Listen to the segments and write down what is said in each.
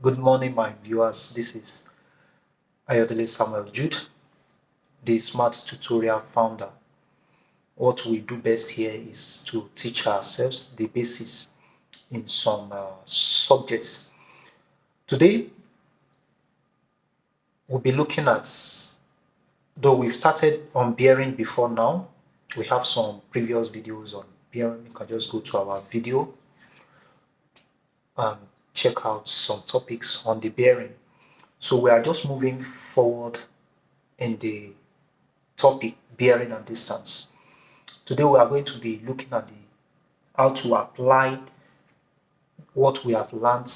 Good morning, my viewers. This is Ayodele Samuel Jude, the Smart Tutorial founder. What we do best here is to teach ourselves the basis in some subjects. Today, we'll be looking at, though we've started on bearing before now, we have some previous videos on bearing. You can just go to our video and check out some topics on the bearing. So we are just moving forward in the topic bearing and distance. Today we are going to be looking at how to apply what we have learned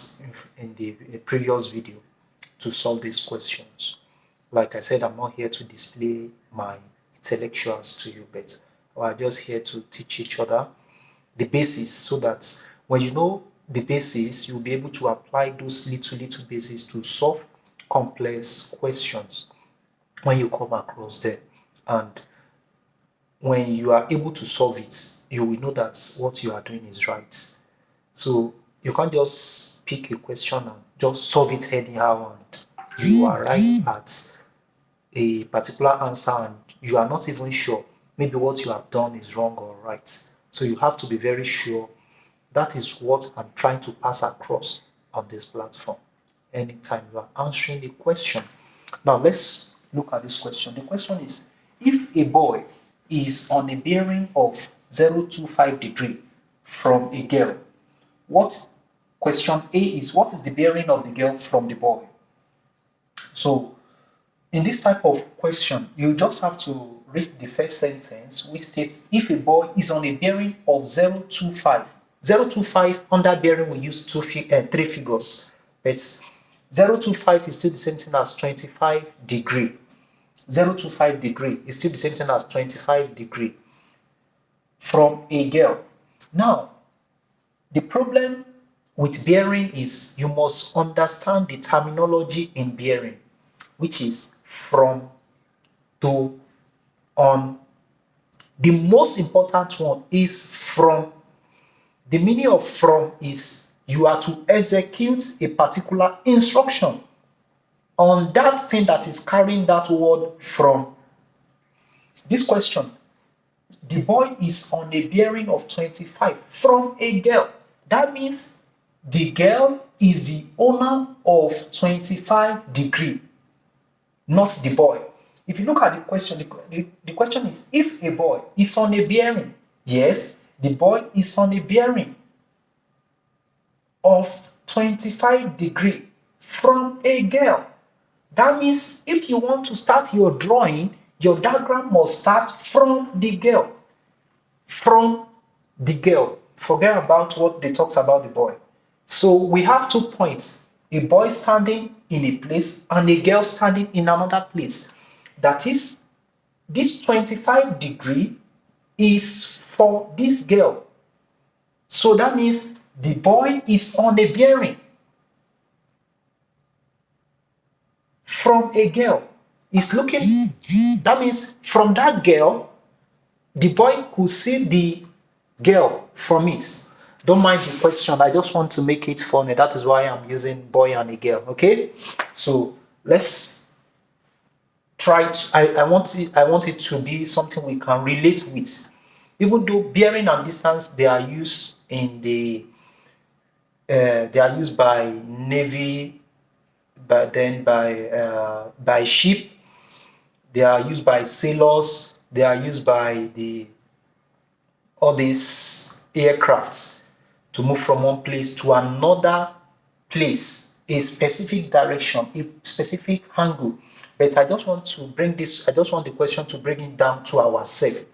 in the previous video to solve these questions. Like I said, I'm not here to display my intellectuals to you, but we are just here to teach each other the basis so that when you know the basis, you'll be able to apply those little bases to solve complex questions when you come across them. And when you are able to solve it, you will know that what you are doing is right. So you can't just pick a question and just solve it anyhow and you arrive at a particular answer and you are not even sure maybe what you have done is wrong or right. So you have to be very sure. That is what I'm trying to pass across on this platform. Anytime you are answering a question. Now let's look at this question. The question is, if a boy is on a bearing of 025 degree from a girl, what question A is, what is the bearing of the girl from the boy? So in this type of question, you just have to read the first sentence, which states if a boy is on a bearing of 025. 025 under bearing we use three figures, but 025 is still the same thing as 25 degree. 025 degree is still the same thing as 25 degree from a girl. Now, the problem with bearing is you must understand the terminology in bearing, which is from, to, on. The most important one is from. The meaning of from is you are to execute a particular instruction on that thing that is carrying that word from. This question, the boy is on a bearing of 25 from a girl. That means the girl is the owner of 25 degree, not the boy. If you look at the question, the question is if a boy is on a bearing. Yes, the boy is on a bearing of 25 degree from a girl. That means if you want to start your drawing, your diagram must start from the girl. From the girl. Forget about what they talked about the boy. So we have 2 points. A boy standing in a place and a girl standing in another place. That is, this 25 degree is for this girl. So that means the boy is on a bearing from a girl. He's looking, that means from that girl, the boy could see the girl from it. Don't mind the question, I just want to make it funny. That is why I'm using boy and a girl, okay? So let's try to, I want it to be something we can relate with. Even though bearing and distance, they are used in the they are used by navy, but then by ship, they are used by sailors, they are used by all these aircrafts to move from one place to another place, a specific direction, a specific angle. But I just want the question to bring it down to ourselves.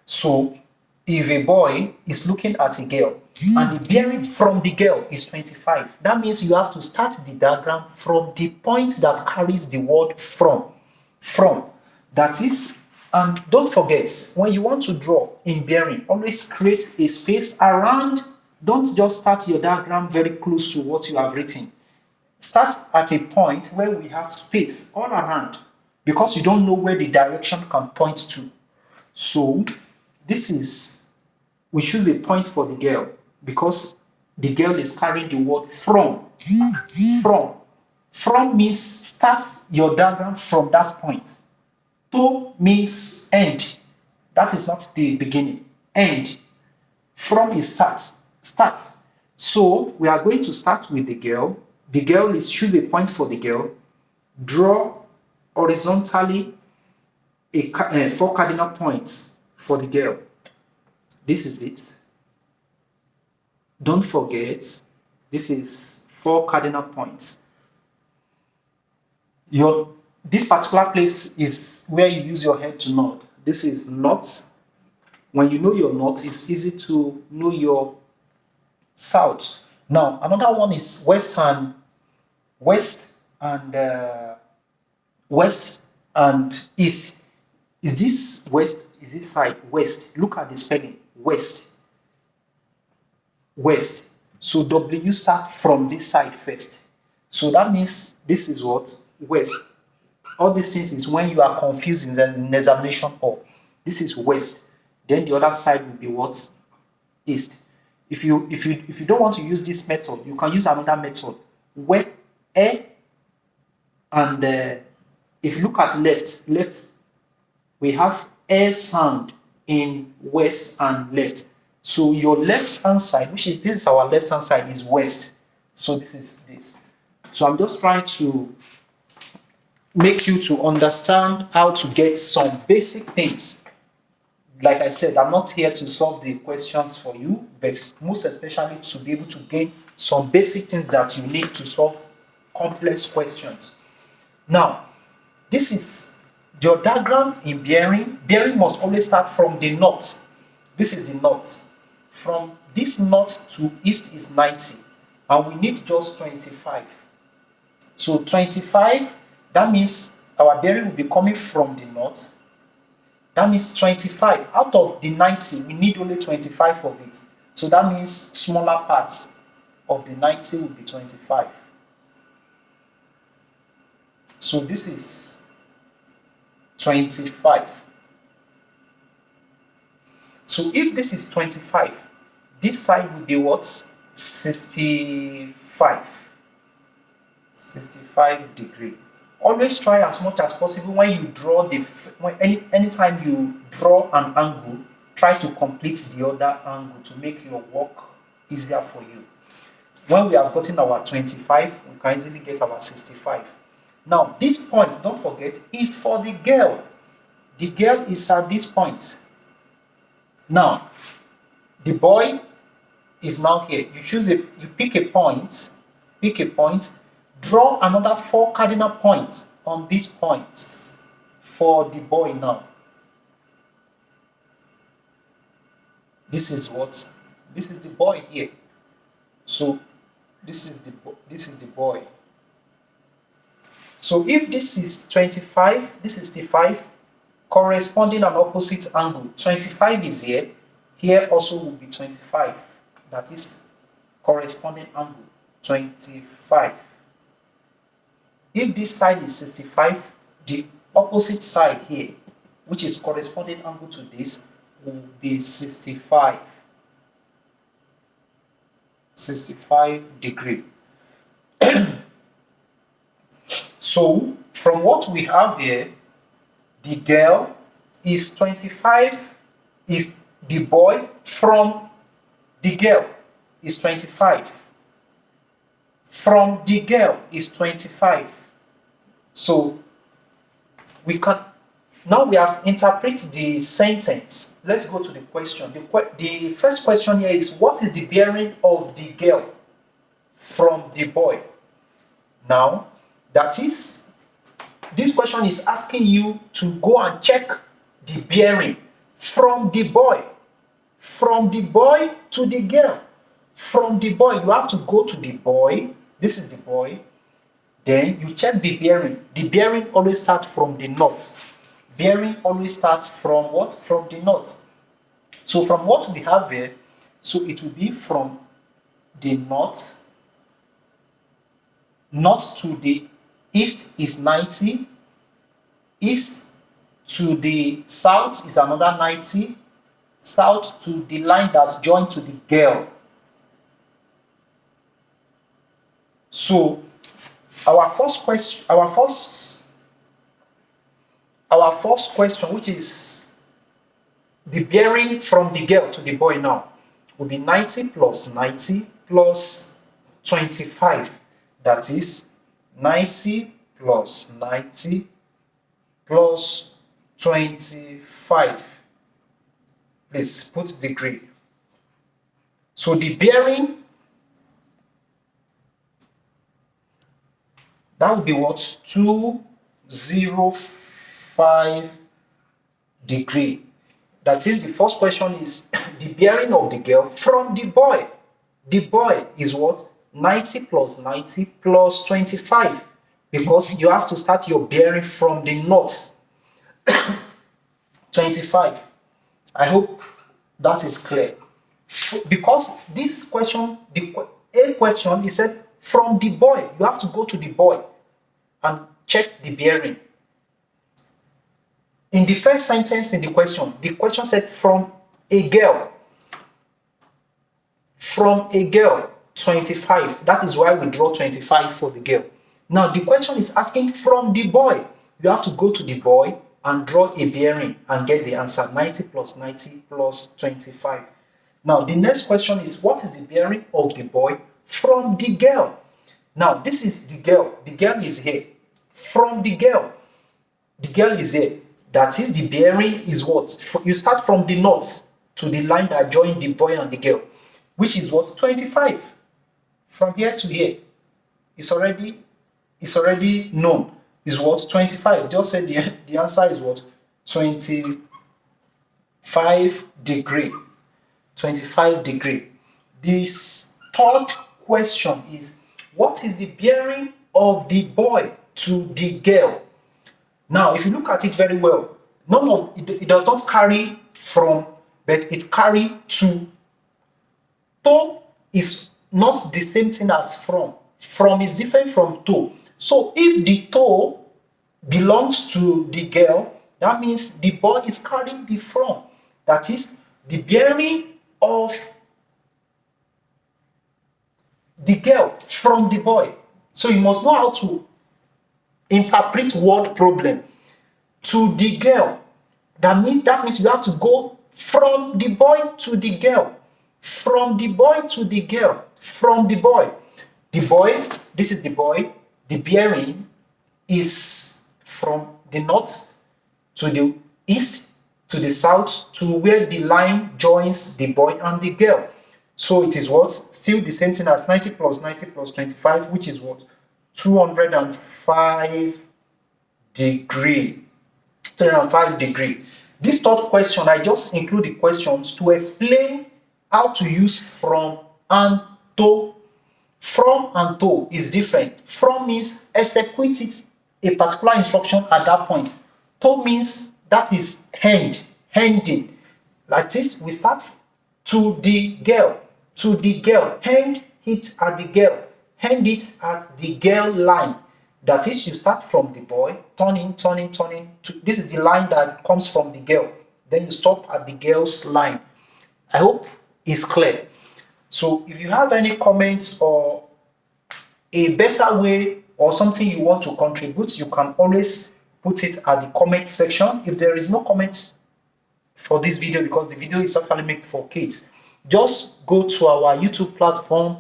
So if a boy is looking at a girl and the bearing from the girl is 25, that means you have to start the diagram from the point that carries the word from. From. That is, and don't forget, when you want to draw in bearing, always create a space around. Don't just start your diagram very close to what you have written. Start at a point where we have space all around because you don't know where the direction can point to. So this is, we choose a point for the girl because The girl is carrying the word from. From. From means start your diagram from that point. To means end. That is not the beginning. End. From is start. Start. So we are going to start with the girl. The girl is choose a point for the girl. Draw horizontally four cardinal points for the girl. This is it. Don't forget, this is 4 cardinal points. This particular place is where you use your head to nod. This is north. When you know your north, it's easy to know your south. Now, another one is west and east. Is this west? Is this side west? Look at the spelling. West. West. So W start from this side first. So that means this is what? West. All these things is when you are confused in the examination hall. This is west. Then the other side will be what? East. If you don't want to use this method, you can use another method. Where and if you look at left, we have air sound in west and left. So your left hand side, which is this is our left hand side, is west. So this is this. So I'm just trying to make you to understand how to get some basic things. Like I said, I'm not here to solve the questions for you, but most especially to be able to gain some basic things that you need to solve complex questions. Now, this is your diagram in bearing. Bearing must always start from the north. This is the north. From this north to east is 90, and we need just 25. So 25, that means our bearing will be coming from the north. That means 25. Out of the 90, we need only 25 of it. So that means smaller parts of the 90 will be 25. So this is 25. So if this is 25, this side will be what? 65. 65 degree. Always try as much as possible when you draw anytime you draw an angle, try to complete the other angle to make your work easier for you. When we have gotten our 25, we can easily get our 65. Now, this point, don't forget, is for the girl. The girl is at this point. Now, the boy is now here. You pick a point, draw another 4 cardinal points on these points for the boy now. This is the boy here. So this is the boy. So if this is 25, this is 65, corresponding and opposite angle. 25 is here. Here also will be 25. That is corresponding angle, 25. If this side is 65, the opposite side here, which is corresponding angle to this, will be 65. 65 degree. So, from what we have here, the girl is 25, is the boy from the girl is 25. From the girl is 25. So, we have interpreted the sentence. Let's go to the question. The first question here is, what is the bearing of the girl from the boy? Now, that is, this question is asking you to go and check the bearing from the boy to the girl. From the boy, you have to go to the boy. This is the boy. Then you check the bearing. The bearing always starts from the north. Bearing always starts from what? From the north. So from what we have here, so it will be from the north. North to the east is 90. East to the south is another 90. South to the line that joins to the girl So our first question, which is the bearing from the girl to the boy now, will be 90 plus 90 plus 25. That is 90 plus 90 plus 25. Please put degree. So the bearing, that would be what? 205 degree. That is, the first question is the bearing of the girl from the boy. The boy is what? 90 plus 90 plus 25. Because you have to start your bearing from the north. 25. I hope that is clear. Because this question, A question, is said from the boy. You have to go to the boy and check the bearing. In the first sentence in the question said from a girl. From a girl, 25. That is why we draw 25 for the girl. Now the question is asking from the boy. You have to go to the boy and draw a bearing and get the answer, 90 plus 90 plus 25. Now the next question is, what is the bearing of the boy from the girl? Now this is the girl. The girl is here. From the girl is here. That is, the bearing is what? You start from the north to the line that joins the boy and the girl, which is what? 25. From here to here, it's already known. Is what? 25. Just say the answer is what? 25 degree. 25 degree. This third question is, what is the bearing of the boy to the girl? Now, if you look at it very well, it does not carry from, but it carry to. To is not the same thing as from. From is different from to. So if the to belongs to the girl, that means the boy is carrying the from. That is the bearing of the girl from the boy. So you must know how to interpret word problem. To the girl. That means you have to go from the boy to the girl. From the boy to the girl. From the boy. The boy, this is the boy. The bearing is from the north to the east to the south to where the line joins the boy and the girl. So it is what? Still the same thing as 90 plus 90 plus 25, which is what? 205 degree. 205 degree. This third question, I just include the questions to explain how to use from and to. From and to is different. From means execute it, a particular instruction at that point. To means that is handing. Like this, we start to the girl, hand it at the girl, hand it at the girl line. That is, you start from the boy, turning. This is the line that comes from the girl. Then you stop at the girl's line. I hope it's clear. So if you have any comments or a better way or something you want to contribute, you can always put it at the comment section. If there is no comment for this video, because the video is actually made for kids, just go to our YouTube platform,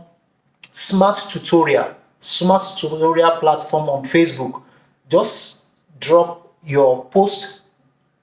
Smart Tutorial platform on Facebook. Just drop your post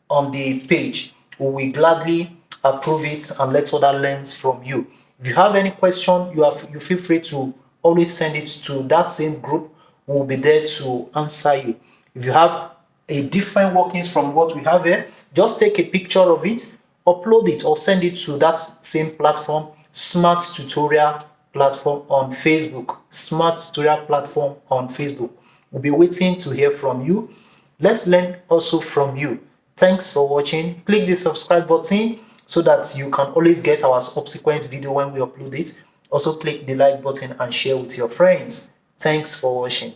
on the page. We will gladly approve it and let others learn from you. If you have any question, you feel free to always send it to that same group. We will be there to answer you. If you have a different workings from what we have here, just take a picture of it, upload it, or send it to that same platform, Smart Tutorial platform on Facebook. Smart Tutorial platform on Facebook. We'll be waiting to hear from you. Let's learn also from you. Thanks for watching. Click the subscribe button so that you can always get our subsequent video when we upload it. Also click the like button and share with your friends. Thanks for watching.